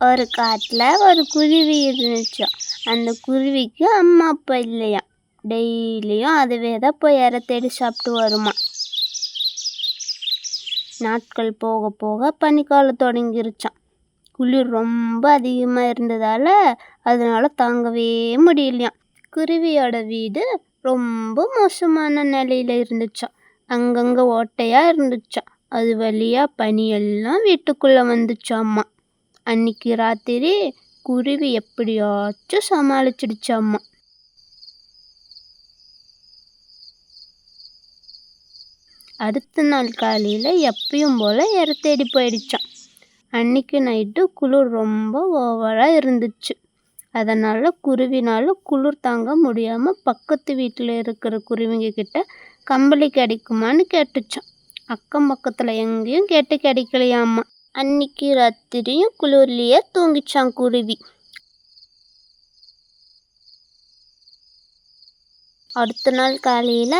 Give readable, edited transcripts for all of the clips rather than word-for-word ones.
ஒரு காட்டில் ஒரு குருவி இருந்துச்சாம். அந்த குருவிக்கு அம்மா அப்பா இல்லையா. டெய்லியும் அதுவே தான் போய் இரை தேடி சாப்பிட்டு வருமா. நாட்கள் போக போக பனிக்காலம் தொடங்கிருச்சான். குளிர் ரொம்ப அதிகமாக இருந்ததால் அதனால் தாங்கவே முடியலையாம். குருவியோட வீடு ரொம்ப மோசமான நிலையில் இருந்துச்சான். அங்கங்கே ஓட்டையாக இருந்துச்சான். அது வழியாக பனியெல்லாம் வீட்டுக்குள்ளே வந்துச்சாம்மா. அன்னைக்கு ராத்திரி குருவி எப்படியாச்சும் சமாளிச்சிடுச்சாம்மா. அடுத்த நாள் காலையில் எப்பயும் போல் இரை தேடி போயிடுச்சான். அன்னைக்கு நைட்டு குளிர் ரொம்ப ஓவராக இருந்துச்சு. அதனால் குருவினால் குளிர் தாங்க முடியாமல் பக்கத்து வீட்டில் இருக்கிற குருவிங்க கிட்ட கம்பளி கிடைக்குமான்னு கேட்டுச்சான். அக்கம் பக்கத்தில் எங்கேயும் கேட்டு கிடைக்கலையாம்மா. அன்னைக்கு ராத்திரியும் குளிர்லேயே தூங்கிச்சான் குருவி. அடுத்த நாள் காலையில்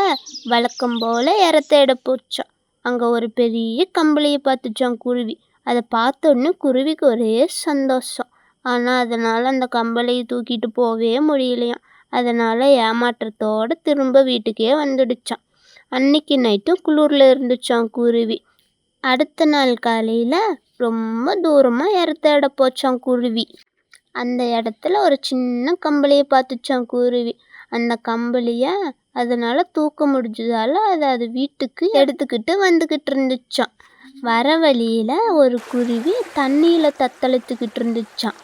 வழக்கம் போல் இரை தேட போச்சான். அங்கே ஒரு பெரிய கம்பளியை பார்த்துச்சான் குருவி. அதை பார்த்த உடனே குருவிக்கு ஒரே சந்தோஷம். ஆனால் அதனால் அந்த கம்பளியை தூக்கிட்டு போகவே முடியலையாம். அதனால் ஏமாற்றத்தோடு திரும்ப வீட்டுக்கே வந்துடுச்சான். அன்னைக்கு நைட்டும் குளிரில் இருந்துச்சான் குருவி. அடுத்த நாள் காலையில் ரொம்ப தூரமாக இரை தேட போச்சான் குருவி. அந்த இடத்துல ஒரு சின்ன கம்பளியை பார்த்துச்சான் குருவி. அந்த கம்பளியை அதனால் தூக்க முடிஞ்சதால் அது வீட்டுக்கு எடுத்துக்கிட்டு வந்துக்கிட்டு இருந்துச்சான். வர வழியில் ஒரு குருவி தண்ணியில் தத்தளித்துக்கிட்டு இருந்துச்சான்.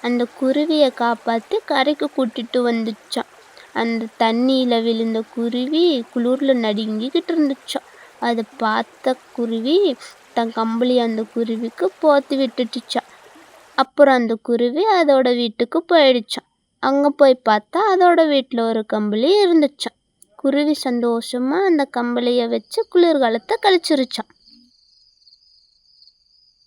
அந்த குருவியை காப்பாற்றி கரைக்கு கூட்டிகிட்டு வந்துச்சான். அந்த தண்ணியில் விழுந்த குருவி குளிரில் நடுங்கிக்கிட்டு இருந்துச்சான். அதை பார்த்த குருவி தன் கம்பளி அந்த குருவிக்கு போத்தி விட்டுட்டுச்சான். அப்புறம் அந்த குருவி அதோட வீட்டுக்கு போயிடுச்சான். அங்கே போய் பார்த்தா அதோட வீட்டில் ஒரு கம்பளி இருந்துச்சான். குருவி சந்தோஷமாக அந்த கம்பளியை வச்சு குளிர்காலத்தை கழிச்சிருச்சான்.